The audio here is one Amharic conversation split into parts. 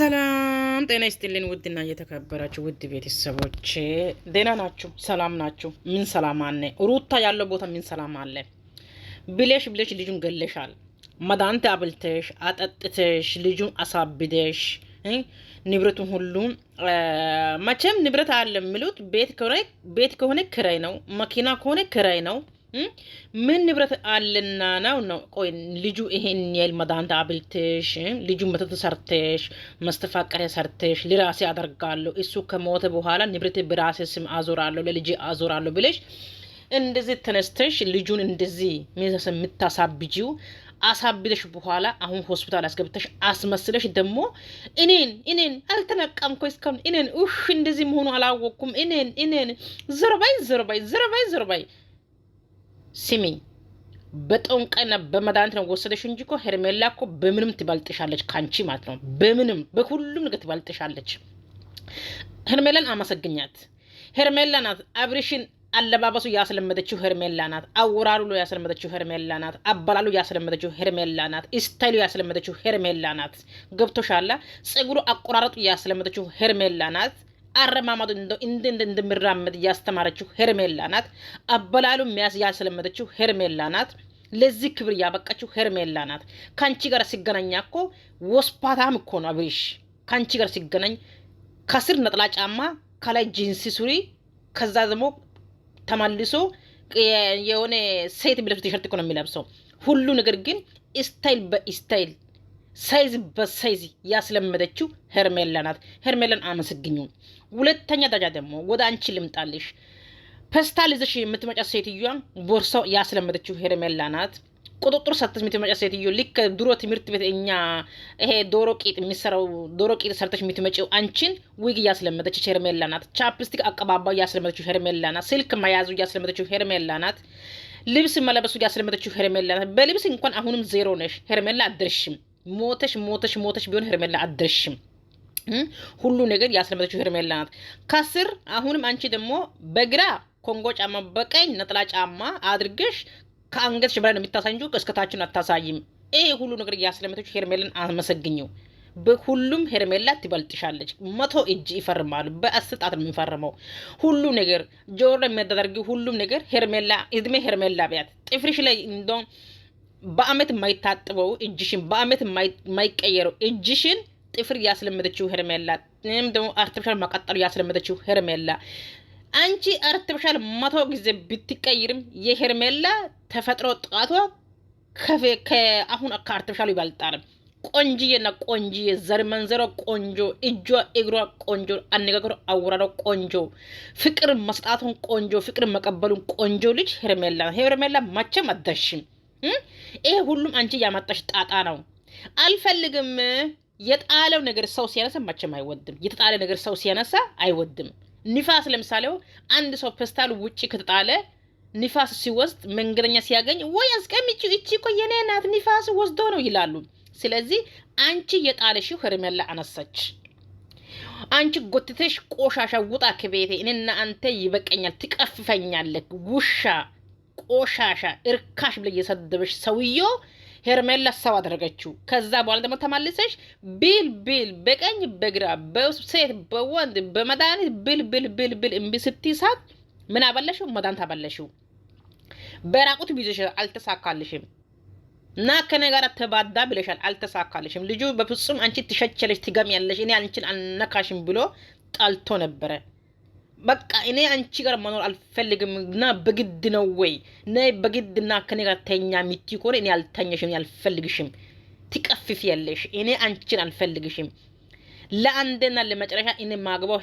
ሰላም ጤና ይስጥልን ውድና እየተከበራችሁ ውድ ቤተሰቦቼ ደህና ናችሁ? ሰላም ናችሁ? ምን ሰላም አለ? ሩታ ያለው ቦታ ምን ሰላም አለ? ብለሽ ልጁን ገለሻል። መድኃኒት አብልተሽ አጠጥተሽ ልጁን አሳብደሽ ንብረቱን ሁሉ መቼም ንብረት አለ የሚሉት ቤት ከሆነ ክራይ ነው፣ መኪና ከሆነ ክራይ ነው። ምን ንብረት አለና ነው? ቆይ ልጁ ይሄን ያህል መድኃኒት አብልተሽ ልጁ መተት ሰርተሽ መስተፋቀሪያ ሰርተሽ ለራሴ አደርጋለሁ እሱ ከሞተ በኋላ ንብረት በራሴ ስም አዞራለሁ ለልጄ አዞራለሁ ብለሽ እንደዚህ ተነስተሽ ልጁን እንደዚህ የምታሳብጂው አሳብደሽ በኋላ አሁን ሆስፒታል አስገብተሽ አስመስለሽ ደግሞ እኔን አልተነቀምኩ እስካሁን እኔን እንደዚህ መሆኑ አላወቅኩም እኔን ዘርባይ ሲሚ በጦንቀና በመድኃኒት ነው ወሰደሽ እንጂ እኮ ሄርሜላ እኮ በምንም ትበልጥሻለች ካንቺ ማለት ነው። በምንም በሁሉም ነገር ትበልጥሻለች። ሄርሜላን አመሰግኛት። ሄርሜላ ናት አብሪሽን አለባበሱ ያስለመደችው ሄርሜላ ናት። አወራሩ ያስለመደችው ሄርሜላ ናት። አባላሉ ያስለመደችው ሄርሜላ ናት። ስታይሉ ያስለመደችው ሄርሜላ ናት። ገብቶሻላ? ፀጉሩ አቆራረጡ ያስለመደችው ሄርሜላ ናት። አረማማዱ እንደምራመድ ያስተማረችው ሄርሜላ ናት። አበላሉ ሚያስ ያስለመደችው ሄርሜላ ናት። ለዚህ ክብር ያበቃችው ሄርሜላ ናት። ካንቺ ጋር ሲገናኛ እኮ ወስፓታም እኮ ነው አብሪሽ። ካንቺ ጋር ሲገናኝ ከስር ነጥላ ጫማ ከላይ ጂንስ ሱሪ ከዛ ደግሞ ተማልሶ የሆነ ሴት የሚለብሰው ቲሸርት እኮ ነው የሚለብሰው። ሁሉ ነገር ግን ስታይል በስታይል ሳይዝ በሳይዝ ያስለመደችው ሄርሜላ ናት። ሄርሜላን አመሰግኙ። ሁለተኛ ደረጃ ደግሞ ወደ አንቺ ልምጣልሽ። ፔስታል ይዘሽ የምትመጫ ሴትዮዋ ቦርሳው ያስለመደችው ሄርሜላ ናት። ቁጥጥር ሰጥተሽ የምትመጫ ሴትዮ ልክ ድሮ ትምህርት ቤት እኛ ይሄ ዶሮ ቂጥ የሚሰራው ዶሮ ቂጥ ሰርተሽ የምትመጪው አንቺን ዊግ ያስለመደችው ሄርሜላ ናት። ቻፕስቲክ አቀባባው ያስለመደችው ሄርሜላ ናት። ስልክ መያዙ ያስለመደችው ሄርሜላ ናት። ልብስ መለበሱ ያስለመደችው ሄርሜላ ናት። በልብስ እንኳን አሁንም ዜሮ ነሽ ሄርሜላ፣ አደርሽም ሞተሽ ቢሆን ሄርሜላ አደርሽም። ሁሉ ነገር ያስለመደችው ሄርሜላ ናት። ከስር አሁንም አንቺ ደግሞ በግራ ኮንጎ ጫማ በቀኝ ነጥላ ጫማ አድርገሽ ከአንገትሽ በላይ ነው የምታሳይ እንጂ እስከታችን አታሳይም። ይሄ ሁሉ ነገር ያስለመደችው ሄርሜላን አመሰግኘው። በሁሉም ሄርሜላ ትበልጥሻለች። 100 እጅ ይፈርማሉ። በአስጣት ነው የሚፈርመው ሁሉ ነገር ጆሮ የሚያደርጊው ሁሉም ነገር ሄርሜላ እድሜ ሄርሜላ ቢያት ጥፍርሽ ላይ እንደው በአመት የማይታጥበው እጅሽን በአመት የማይቀየረው እጅሽን ጥፍር ያስለመደችው ሄርሜላ፣ ደግሞ አርቲፊሻል ማቃጠሉ ያስለመደችው ሄርሜላ። አንቺ አርቲፊሻል 100 ጊዜ ብትቀይርም የሄርሜላ ተፈጥሮ ጣቷ ከአሁን ከአርቲፊሻሉ ይበልጣል። ቆንጂዬና ቆንጂዬ ዘር መንዘሯ ቆንጆ፣ እጇ እግሯ ቆንጆ፣ አነጋገሯ አወራሯ ቆንጆ፣ ፍቅር መስጣቱን ቆንጆ፣ ፍቅር መቀበሉን ቆንጆ ልጅ ሄርሜላ። ሄርሜላ መቼም አትደርሽም። ይሄ ሁሉም አንቺ ያመጣሽ ጣጣ ነው። አልፈልግም። የጣለው ነገር ሰው ሲያነሳ መቼም አይወድም። የተጣለ ነገር ሰው ሲያነሳ አይወድም። ንፋስ ለምሳሌ አንድ ሰው ፔስታል ውጪ ከተጣለ ንፋስ ሲወስድ መንገደኛ ሲያገኝ ወይ አስቀምጪው እቺ እኮ የኔ ናት ንፋስ ወስዶ ነው ይላሉ። ስለዚህ አንቺ የጣለሽው ሄርሜላ አነሳች። አንቺ ጎትተሽ ቆሻሻ ውጣ ከቤቴ እኔና አንተ ይበቀኛል፣ ትቀፍፈኛለህ፣ ውሻ ቆሻሻ እርካሽ ብለ የሰደበሽ ሰውዮ ሄርሜላ ሰው አደረገችው። ከዛ በኋላ ደግሞ ተማልሰሽ ቢል በቀኝ በግራ በሴት በወንድ በመድኃኒት ብል እምቢ ስትይሳት ምን አበለሽው? መድኃኒት አበለሽው። በራቁት ቢዘሽ አልተሳካልሽም። እና ከኔ ጋር ተባዳ ብለሻል፣ አልተሳካልሽም። ልጁ በፍጹም አንቺ ትሸቸለሽ ትገሚያለሽ፣ እኔ አንቺን አልነካሽም ብሎ ጣልቶ ነበረ። በቃ እኔ አንቺ ጋር መኖር አልፈልግም እና በግድ ነው ወይ ነይ በግድና ከኔ ጋር ተኛ ሚቲ ኮኔ እኔ አልተኛሽም፣ እኔ አልፈልግሽም፣ ትቀፍፊያለሽ፣ እኔ አንቺን አልፈልግሽም። ለአንዴና ለመጨረሻ እኔ ማግባው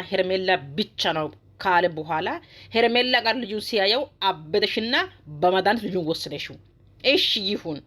ሄርሜላ ብቻ ነው ካለ በኋላ ሄርሜላ ጋር ልጁ ሲያየው አበደሽና በመድኃኒት ልጁን ወሰደሽው። እሺ ይሁን።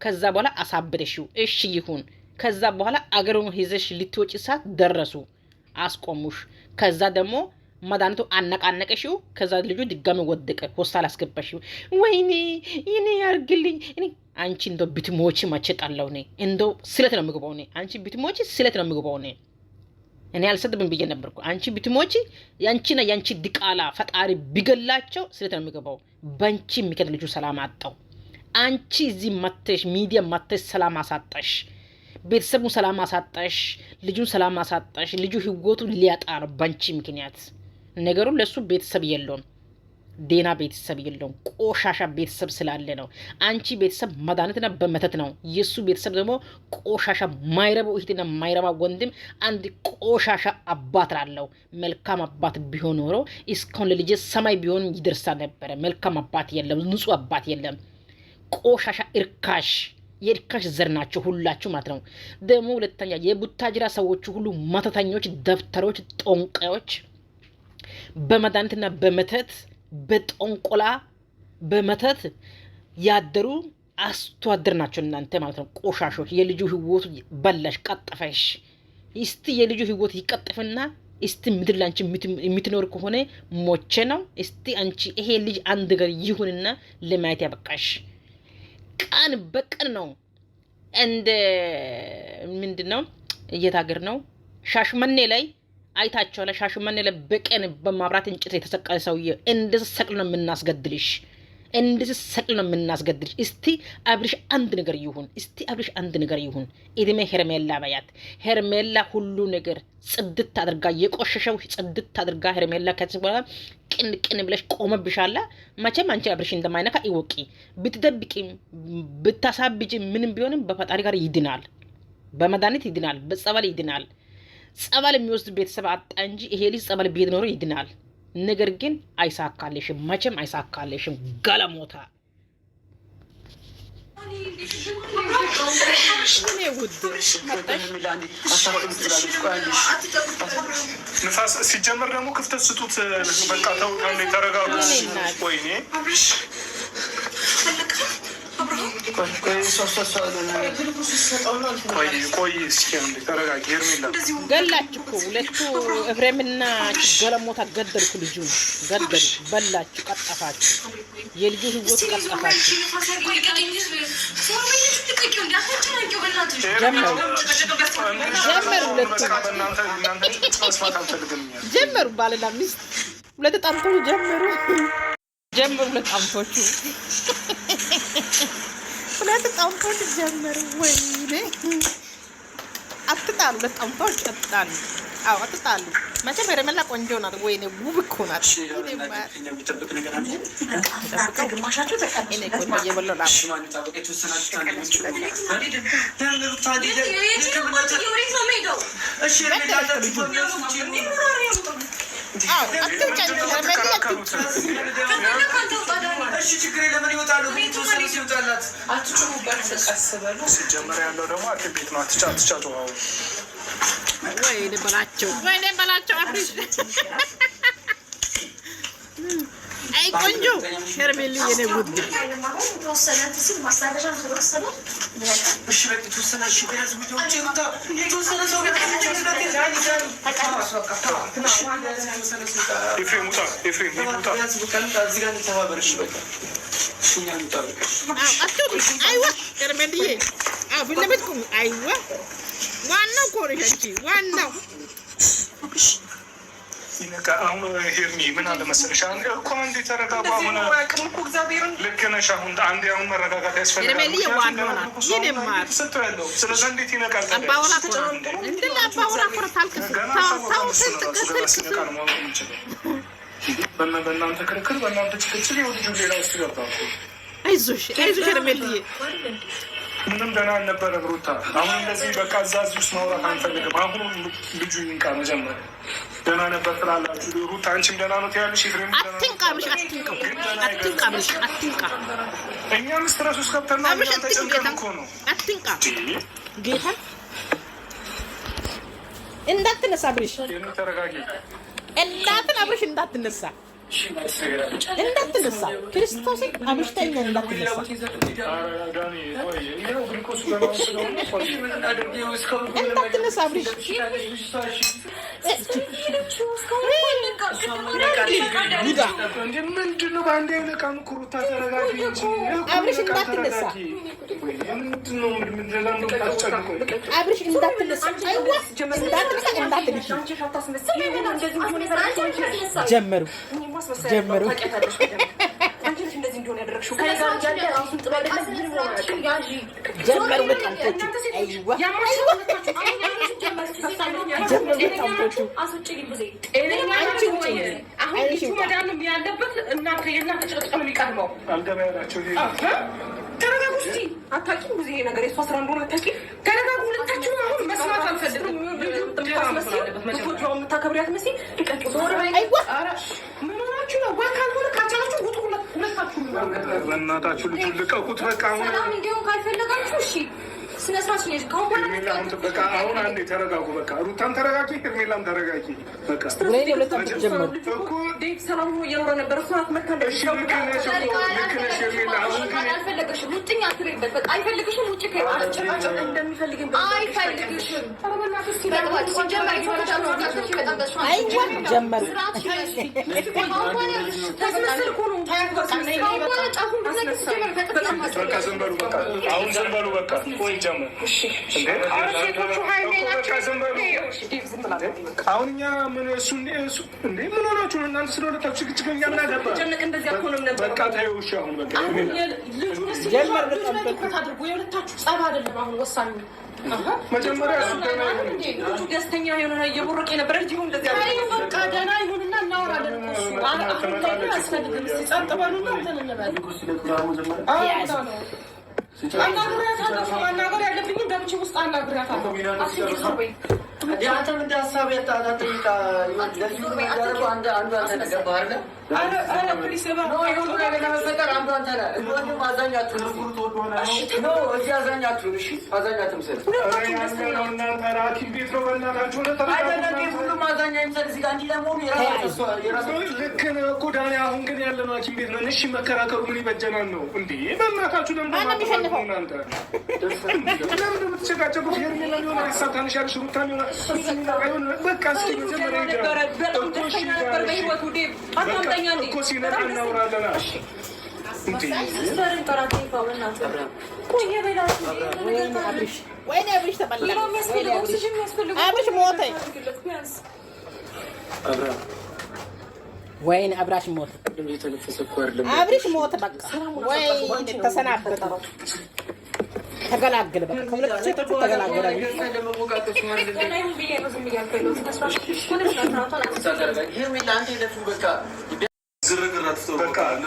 ከዛ በኋላ አሳበደሽው። እሺ ይሁን። ከዛ በኋላ አገሩን ይዘሽ ልትወጪ ሰዓት ደረሱ፣ አስቆሙሽ። ከዛ ደግሞ መድኃኒቱ አነቃነቀሽው። ከዛ ልጁ ድጋሚ ወደቀ፣ ሆስፒታል አስገባሽው። ወይኔ እኔ ያርግልኝ። አንቺ እንደው ብትሞቺ መቼ ጣለው ነኝ እንደው ስለት ነው ምግባው ነኝ። አንቺ ብትሞቺ ስለት ነው ምግባው ነኝ። እኔ አልሰድብም ብዬ ነበርኩ። አንቺ ብትሞቺ ያንቺና ያንቺ ድቃላ ፈጣሪ ቢገላቸው ስለት ነው ምግባው። ባንቺ ምክንያት ልጁ ሰላም አጣው። አንቺ እዚህ መተሽ ሚዲያ መተሽ ሰላም አሳጣሽ። ቤተሰቡን ሰላም አሳጣሽ፣ ልጁን ሰላም አሳጣሽ። ልጁ ህይወቱ ሊያጣ ነው ባንቺ ምክንያት። ነገሩን ለሱ ቤተሰብ የለውም፣ ዴና ቤተሰብ የለውም። ቆሻሻ ቤተሰብ ስላለ ነው። አንቺ ቤተሰብ መድኃኒትና በመተት ነው። የሱ ቤተሰብ ደግሞ ቆሻሻ ማይረባው እህትና ማይረባ ወንድም፣ አንድ ቆሻሻ አባት ላለው። መልካም አባት ቢሆን ኖሮ እስካሁን ለልጅ ሰማይ ቢሆን ይደርሳል ነበረ። መልካም አባት የለም፣ ንጹህ አባት የለም። ቆሻሻ እርካሽ፣ የእርካሽ ዘር ናቸው ሁላችሁ ማለት ነው። ደግሞ ሁለተኛ የቡታጅራ ሰዎቹ ሁሉ መተተኞች፣ ደብተሮች፣ ጦንቃዮች በመድኃኒትና በመተት በጦንቆላ በመተት ያደሩ አስተዋደር ናቸው እናንተ ማለት ነው። ቆሻሾች የልጁ ህይወቱ በላሽ፣ ቀጠፈሽ። እስቲ የልጁ ህይወት ይቀጥፍና እስቲ ምድር ላንቺ የምትኖር ከሆነ ሞቼ ነው። እስቲ አንቺ ይሄ ልጅ አንድ ነገር ይሁንና ለማየት ያበቃሽ። ቀን በቀን ነው እንደ ምንድነው እየታገር ነው ሻሽመኔ ላይ አይታቸው ለሻሽመኔ ላይ በቀን በማብራት እንጨት የተሰቀለ ሰውዬ እንደዚህ ሰቅል ነው የምናስገድልሽ፣ እንደዚህ ሰቅል ነው የምናስገድልሽ። እስቲ አብርሽ አንድ ነገር ይሁን፣ እስቲ አብርሽ አንድ ነገር ይሁን። እድሜ ሄርሜላ በያት። ሄርሜላ ሁሉ ነገር ጽድት አድርጋ የቆሸሸው ጽድት አድርጋ ሄርሜላ ከዚህ በኋላ ቅን ብለሽ ቆመብሻላ። መቼም አንቺ አብርሽ እንደማይነካ ይወቂ። ብትደብቂም ብታሳብጂ ምንም ቢሆንም በፈጣሪ ጋር ይድናል፣ በመድኃኒት ይድናል፣ በጸበል ይድናል። ጸበል የሚወስድ ቤተሰብ አጣ እንጂ ይሄ ልጅ ጸበል ቤት ኖሮ ይድናል። ነገር ግን አይሳካልሽም፣ መቼም አይሳካልሽም። ጋለሞታ ንፋስ ሲጀመር ደግሞ ክፍተት ስጡት። በቃ ተው፣ ተረጋጉ። ወይኔ ቆይ እስኪ ተረጋጊ። ሄርሜላ ገላችሁ እኮ ሁለቱ ኤፍሬምና ገለሞታ ገደልኩ። ልጁን ገደሉ፣ በላችሁ፣ ቀጠፋችሁ፣ የልጁ ህይወት ቀጠፋችሁ። ጀመሩ ባልና ሚስት ሁለት ጣምቶች ጀመሩ። ሁለት ጣምቶቹ ሁለት ጣምቶች ጀመሩ። ወይኔ አትጣሉ፣ ሁለት ጣምቶች አትጣሉ። አዎ አትጣሉ። መቼም ሄርሜላ ቆንጆ ናት። ወይኔ ውብ እኮ ናት። ሲጀመር ያለው ደግሞ አክል ቤት ነው። አትጫጫጩ። ወይኔ በላቸው አፍሪሽ። አይ ቆንጆ ሄርሜላ የኔ ጉድ ዋናው ኮሪሻንቺ ዋናው አሁን ሄርሚ ምን አለ መሰለሽ እኮ አንዴ ተረጋጋ። አሁን ልክ ነሽ። አሁን አንዴ አሁን መረጋጋት ያስፈልጋል። ስለዚህ እንዴት ይነቃል? በእናንተ ክርክር፣ በእናንተ ጭቅጭቅ ልጁ ሌላ ውስጥ ገባ። አይዞሽ ሄርሜልዬ ምንም ደህና አልነበረ ብሩታ። አሁን እንደዚህ በቃ እዛ እዚህ ውስጥ ማውራት አንፈልግም። አሁን ልጁ ይንቃ። መጀመሪያ ደህና ነበር ትላላችሁ ሩታ፣ አንቺም ደህና ነው ትያለሽ። አትንቃ። እኛም ስትረስ ውስጥ ገብተና ተጨንቀን እኮ ነው። አትንቃ ጌታ እንዳትነሳ ብርሽ፣ ተረጋጊ። አብርሽ እንዳትነሳ ክርስቶስን አብሽተኛ እንዳትነሳ። አብርሽ ምንድነው? በአንድ አይነቃም እኮ ሩታ፣ ተረጋጊ እንጂ። አብርሽ እንዳትነሳ። ጀመሩ ያደረግሽው? ከእኔ ጋር እያለ ራሱን ጥሎ አይደለም ምን ሆነ? ጀመሩ በጣምቶቹ አይዋ ያለበት እናንተ የእናንተ ጭቅጭቅ ነው የሚቀድመው። ተረጋጉ እስኪ። አታውቂም ብዙ ይሄ ነገር የእሷ ስራ እንደሆነ አታውቂም። ተረጋጉ ሁለታችሁም። አሁን መስማት አልፈልግም። የምታከብሪያት መሲ ምን ሆናችሁ ነው? ወይ ካልሆነ ካቻላችሁ ውጡ ሁለታችሁ። በእናታችሁ ልጁ ልቀቁት በቃ። ሰላም እንዲሆን ካልፈለጋችሁ እሺ ስነስርዓት ነው። በቃ አሁን አንዴ ተረጋጉ። በቃ ሩታም ተረጋጊ፣ ሄርሜላም ተረጋጊ። በቃ ሰላም ሆኖ እየኖረ ነበር። እሷ አትመካለች። አልፈለገሽም ውጭኝ አትበይበት። በቃ አይፈልግሽም። ውጭ አጭራጭር እንደሚፈልግ አይፈልግሽም። ጀመሩ አሁን ዝም በሉ በቃ። አሁን እኛ ምን እሱ እንዴ ምን ሆናችሁ ነው እናንተ? ስለሁለታችሁ ችግችገኛ ምን አገባ? በቃ ተይው እሺ። አሁን በቃ የሁለታችሁ ጸብ አይደለም አሁን ወሳኙ። መጀመሪያ ልጁ ደስተኛ የሆነ እየቦረቀ የነበረ ልጅ ይሁን እንደዚያ በቃ ደህና ይሁንና እናወራለን። አያስፈልግም። እስኪ ጸጥ በሉና እንትን እንበል። ማናገር ያለብኝም ገብቼ ውስጥ አናግሪያታለሁ። አንተ ምንድን ሀሳብ ያጣጠይቃ አንዱ አንተ ነገር ባህርለ ልክ ነህ እኮ ዳኒ። አሁን ግን ያለ ነው ሐኪም ቤት ነን። እሺ መከራከሩ ምን ይበጀናል ነው እንዴ? በእናታችሁ ለምን እናንተ ለምን የምትጨቃጨቁት? ሄርሜላ ሆነ ሀሳብ ታነሻለሽ፣ ሩታ ሆነ በቃ እስኪ መጀመሪያ እኮ ሲመጣ እናውራለን። ወይኔ አብራሽ ሞተ። አብሪሽ ሞተ። በቃ ወይኔ ተሰናበተ። ተገላገለ። በቃ ከሁለት ሴቶች ተገላገለ።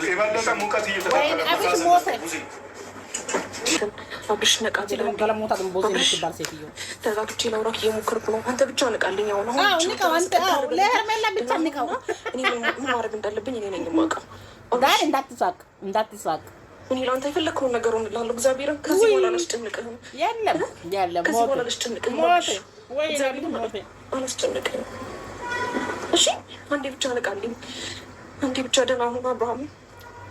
የበለጠ ሙቀት እየተፈጠረ አብሽ ነቃ ተረጋግቼ ላውራክ እየሞከርኩ ነው። አንተ ብቻ ንቃልኝ። አሁን ለሄርሜላ ብቻ ንቃው። እኔ ምን ማድረግ እንዳለብኝ እኔ ነኝ የማውቀው። ዳኒ እንዳትሳቅ። እኔ ለአንተ የፈለግከውን ነገር ሆንልሃለሁ። እግዚአብሔርን ከዚህ በኋላ አላስጨንቅህም። ከዚህ በኋላ አላስጨንቅህም። አላስጨንቅህም። እሺ አንዴ ብቻ ንቃልኝ። አንዴ ብቻ ደህና ሁን። አብርሃም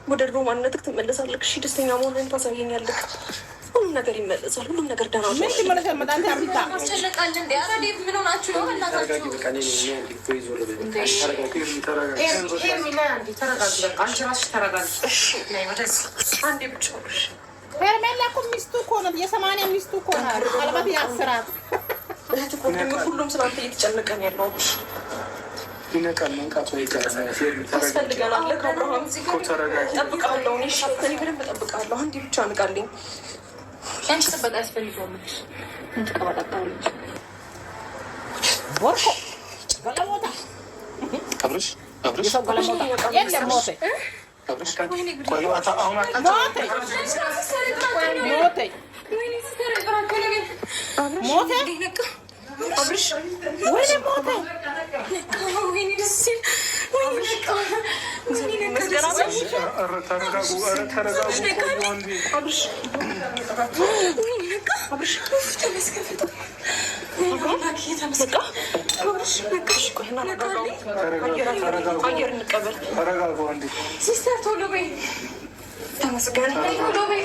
ወደ ድሮ ማንነትህ ትመለሳለህ። እሺ ደስተኛ መሆንህን ታሳየኛለህ። ሁሉም ነገር ይመለሳል። ሁሉም ነገር ደህና ነው። ምን ይመለሳል? መጣን ታርታ አስጨነቃል እንዴ? አረ ዴቭ ምን ሆናችሁ ነው? እናታችሁ አንዴ ብቻ ሄርሜላ እኮ ሚስቱ እኮ ነው። የ80 ሚስቱ እኮ ነው። ቀለበት ያስራት። ሁሉም ስላንተ እየተጨነቀ ነው ያለው። ይነቃል። መንቃቱ አይቀርም። ያስፈልገናል። ከአብርሃም እጠብቅሃለሁ። እኔ በደንብ እጠብቅሃለሁ። አንዴ ብቻ ንቃልኝ። አንቺ ጥበቃ ያስፈልገዋል። ምን ትቀባጣጣለች? ቦርኮ ገለሞታ አብርሽ የሰው ገለሞታ የለም። ሞተ አብርሽ ወይኔ ሞተ። ወይኔ ደስ ሲል አየር እንቀበል። ሲስተር ቶሎ በይ። ተመስገን ቶሎ በይ።